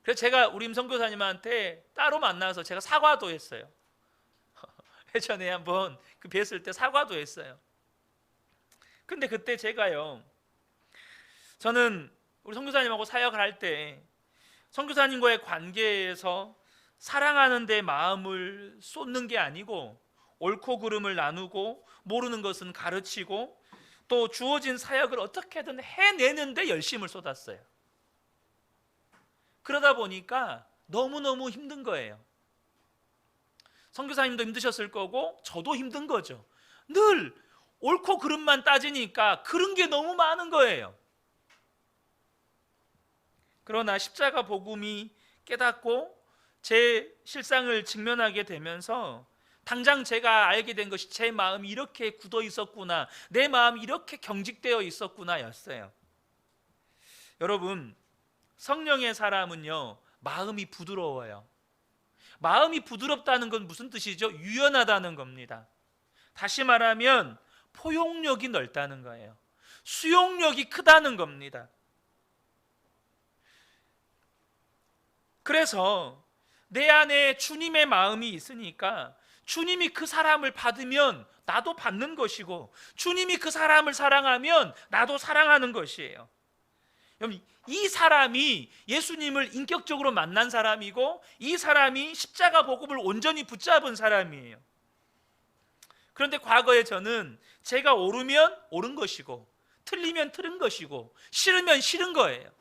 그래서 제가 우리 임 선교사님한테 따로 만나서 제가 사과도 했어요. 예전에 한번 그 뵀을 때 사과도 했어요. 근데 그때 제가요, 저는 우리 선교사님하고 사역을 할 때 선교사님과의 관계에서 사랑하는 데 마음을 쏟는 게 아니고 옳고 그름을 나누고 모르는 것은 가르치고 또 주어진 사역을 어떻게든 해내는 데 열심을 쏟았어요. 그러다 보니까 너무너무 힘든 거예요. 선교사님도 힘드셨을 거고 저도 힘든 거죠. 늘 옳고 그름만 따지니까 그런 게 너무 많은 거예요. 그러나 십자가 복음이 깨닫고 제 실상을 직면하게 되면서 당장 제가 알게 된 것이 제 마음이 이렇게 굳어 있었구나, 내 마음이 이렇게 경직되어 있었구나 였어요. 여러분, 성령의 사람은요 마음이 부드러워요. 마음이 부드럽다는 건 무슨 뜻이죠? 유연하다는 겁니다. 다시 말하면 포용력이 넓다는 거예요. 수용력이 크다는 겁니다. 그래서 내 안에 주님의 마음이 있으니까 주님이 그 사람을 받으면 나도 받는 것이고 주님이 그 사람을 사랑하면 나도 사랑하는 것이에요. 여러분, 이 사람이 예수님을 인격적으로 만난 사람이고 이 사람이 십자가 복음을 온전히 붙잡은 사람이에요. 그런데 과거에 저는 제가 옳으면 옳은 것이고 틀리면 틀린 것이고 싫으면 싫은 거예요.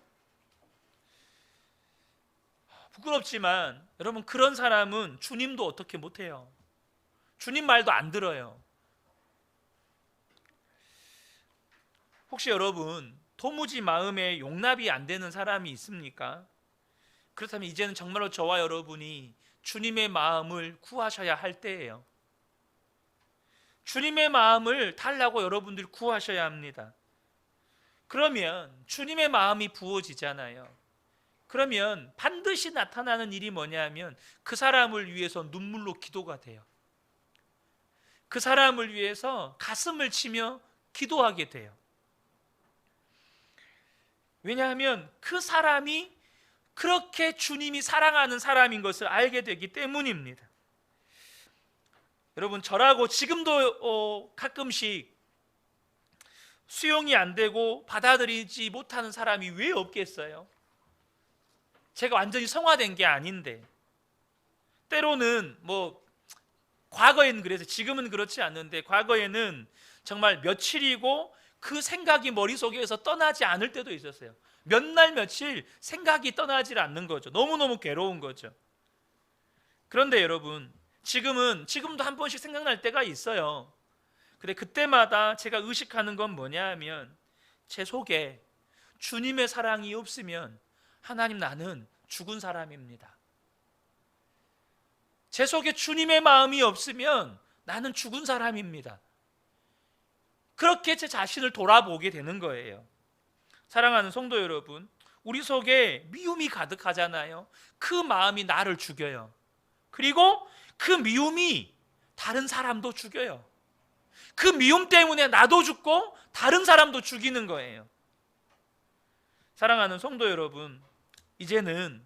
부끄럽지만 여러분, 그런 사람은 주님도 어떻게 못해요. 주님 말도 안 들어요. 혹시 여러분 도무지 마음에 용납이 안 되는 사람이 있습니까? 그렇다면 이제는 정말로 저와 여러분이 주님의 마음을 구하셔야 할 때예요. 주님의 마음을 달라고 여러분들이 구하셔야 합니다. 그러면 주님의 마음이 부어지잖아요. 그러면 반드시 나타나는 일이 뭐냐면 그 사람을 위해서 눈물로 기도가 돼요. 그 사람을 위해서 가슴을 치며 기도하게 돼요. 왜냐하면 그 사람이 그렇게 주님이 사랑하는 사람인 것을 알게 되기 때문입니다. 여러분, 저라고 지금도 가끔씩 수용이 안 되고 받아들이지 못하는 사람이 왜 없겠어요? 제가 완전히 성화된 게 아닌데, 때로는 과거에는 그래서 지금은 그렇지 않는데, 과거에는 정말 며칠이고 그 생각이 머릿속에서 떠나지 않을 때도 있었어요. 몇 날 며칠 생각이 떠나질 않는 거죠. 너무너무 괴로운 거죠. 그런데 여러분, 지금도 한 번씩 생각날 때가 있어요. 근데 그때마다 제가 의식하는 건 뭐냐 하면, 제 속에 주님의 사랑이 없으면 하나님, 나는 죽은 사람입니다. 제 속에 주님의 마음이 없으면 나는 죽은 사람입니다. 그렇게 제 자신을 돌아보게 되는 거예요. 사랑하는 성도 여러분, 우리 속에 미움이 가득하잖아요. 그 마음이 나를 죽여요. 그리고 그 미움이 다른 사람도 죽여요. 그 미움 때문에 나도 죽고 다른 사람도 죽이는 거예요. 사랑하는 성도 여러분, 이제는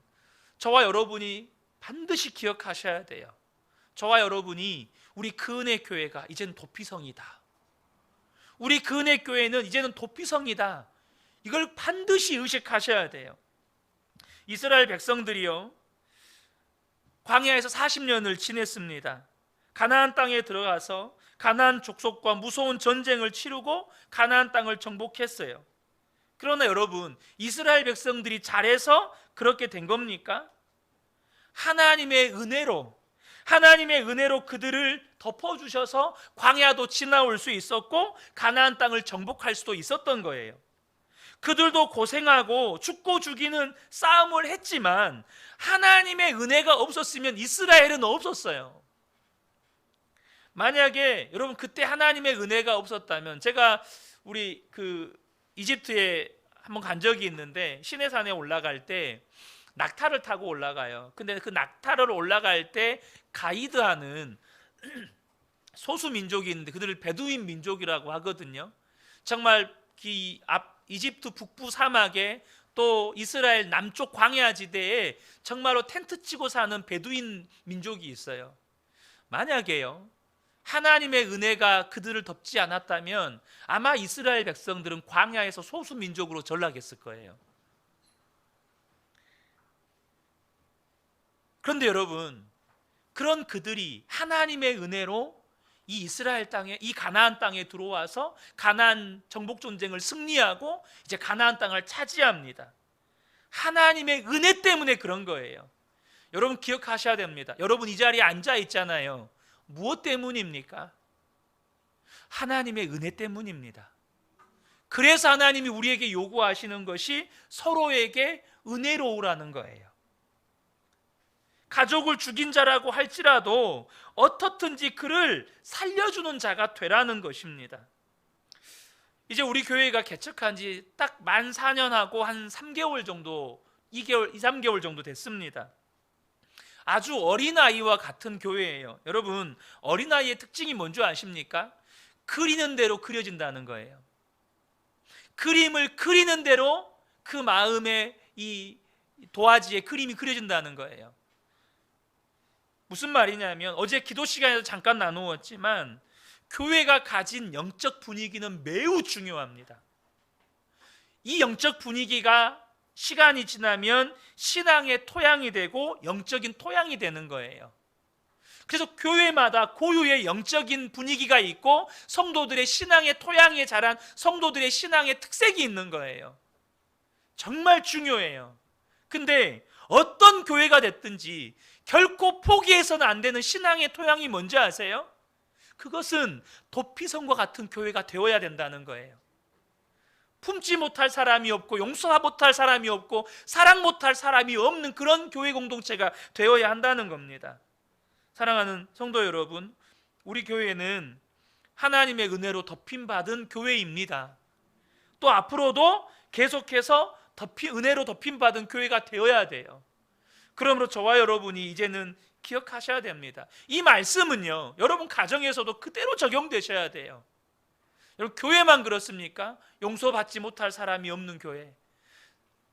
저와 여러분이 반드시 기억하셔야 돼요. 저와 여러분이, 우리 그 은혜 교회가 이제는 도피성이다. 우리 그 은혜 교회는 이제는 도피성이다. 이걸 반드시 의식하셔야 돼요. 이스라엘 백성들이요, 광야에서 40년을 지냈습니다. 가나안 땅에 들어가서 가나안 족속과 무서운 전쟁을 치르고 가나안 땅을 정복했어요. 그러나 여러분, 이스라엘 백성들이 잘해서 그렇게 된 겁니까? 하나님의 은혜로 그들을 덮어주셔서 광야도 지나올 수 있었고 가나안 땅을 정복할 수도 있었던 거예요. 그들도 고생하고 죽고 죽이는 싸움을 했지만 하나님의 은혜가 없었으면 이스라엘은 없었어요. 만약에 여러분 그때 하나님의 은혜가 없었다면, 제가 우리 이집트에 한번 간 적이 있는데, 시내산에 올라갈 때 낙타를 타고 올라가요. 근데 그 낙타를 올라갈 때 가이드하는 소수 민족이 있는데 그들을 베두인 민족이라고 하거든요. 정말 이집트 북부 사막에 또 이스라엘 남쪽 광야지대에 정말로 텐트 치고 사는 베두인 민족이 있어요. 만약에요, 하나님의 은혜가 그들을 덮지 않았다면 아마 이스라엘 백성들은 광야에서 소수 민족으로 전락했을 거예요. 그런데 여러분, 그런 그들이 하나님의 은혜로 이 이스라엘 땅에, 이 가나안 땅에 들어와서 가나안 정복 전쟁을 승리하고 이제 가나안 땅을 차지합니다. 하나님의 은혜 때문에 그런 거예요. 여러분 기억하셔야 됩니다. 여러분 이 자리에 앉아 있잖아요. 무엇 때문입니까? 하나님의 은혜 때문입니다. 그래서 하나님이 우리에게 요구하시는 것이 서로에게 은혜로우라는 거예요. 가족을 죽인 자라고 할지라도 어떻든지 그를 살려주는 자가 되라는 것입니다. 이제 우리 교회가 개척한 지 딱 만 4년하고 한 3개월 정도, 2-3개월 정도 됐습니다. 아주 어린아이와 같은 교회예요. 여러분, 어린아이의 특징이 뭔지 아십니까? 그리는 대로 그려진다는 거예요. 그림을 그리는 대로 그 마음의 이 도화지에 그림이 그려진다는 거예요. 무슨 말이냐면, 어제 기도 시간에서 잠깐 나누었지만 교회가 가진 영적 분위기는 매우 중요합니다. 이 영적 분위기가 시간이 지나면 신앙의 토양이 되고 영적인 토양이 되는 거예요. 그래서 교회마다 고유의 영적인 분위기가 있고 성도들의 신앙의 토양에 자란 성도들의 신앙의 특색이 있는 거예요. 정말 중요해요. 근데 어떤 교회가 됐든지 결코 포기해서는 안 되는 신앙의 토양이 뭔지 아세요? 그것은 도피성과 같은 교회가 되어야 된다는 거예요. 품지 못할 사람이 없고 용서 못할 사람이 없고 사랑 못할 사람이 없는 그런 교회 공동체가 되어야 한다는 겁니다. 사랑하는 성도 여러분, 우리 교회는 하나님의 은혜로 덮임받은 교회입니다. 또 앞으로도 계속해서 은혜로 덮임받은 교회가 되어야 돼요. 그러므로 저와 여러분이 이제는 기억하셔야 됩니다. 이 말씀은요, 여러분 가정에서도 그대로 적용되셔야 돼요. 여러분, 교회만 그렇습니까? 용서받지 못할 사람이 없는 교회,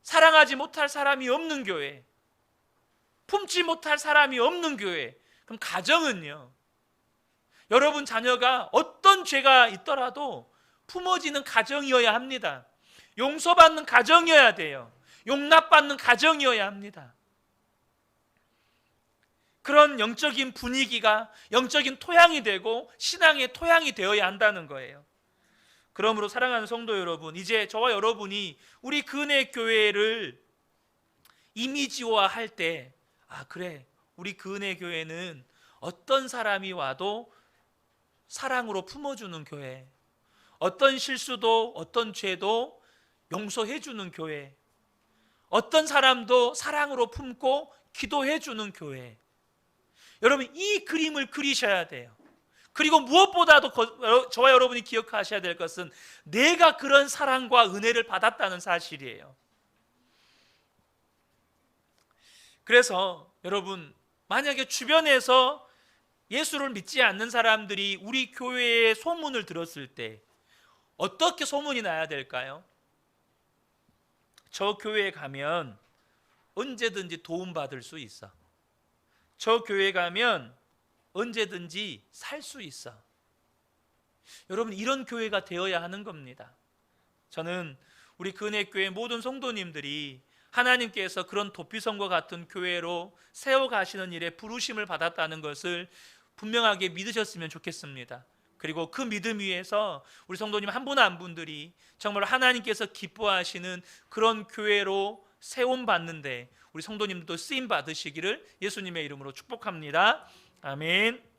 사랑하지 못할 사람이 없는 교회, 품지 못할 사람이 없는 교회. 그럼 가정은요, 여러분 자녀가 어떤 죄가 있더라도 품어지는 가정이어야 합니다. 용서받는 가정이어야 돼요. 용납받는 가정이어야 합니다. 그런 영적인 분위기가 영적인 토양이 되고 신앙의 토양이 되어야 한다는 거예요. 그러므로 사랑하는 성도 여러분, 이제 저와 여러분이 우리 그은혜 교회를 이미지화할 때, 그래, 우리 그은혜 교회는 어떤 사람이 와도 사랑으로 품어주는 교회, 어떤 실수도 어떤 죄도 용서해주는 교회, 어떤 사람도 사랑으로 품고 기도해주는 교회. 여러분, 이 그림을 그리셔야 돼요. 그리고 무엇보다도 저와 여러분이 기억하셔야 될 것은 내가 그런 사랑과 은혜를 받았다는 사실이에요. 그래서 여러분, 만약에 주변에서 예수를 믿지 않는 사람들이 우리 교회의 소문을 들었을 때 어떻게 소문이 나야 될까요? 저 교회에 가면 언제든지 도움받을 수 있어. 저 교회 가면 언제든지 살 수 있어. 여러분, 이런 교회가 되어야 하는 겁니다. 저는 우리 그은혜교회 모든 성도님들이 하나님께서 그런 도피성과 같은 교회로 세워가시는 일에 부르심을 받았다는 것을 분명하게 믿으셨으면 좋겠습니다. 그리고 그 믿음 위에서 우리 성도님 한 분 한 분들이 정말 하나님께서 기뻐하시는 그런 교회로 세움 받는데 우리 성도님도 쓰임 받으시기를 예수님의 이름으로 축복합니다. 아멘.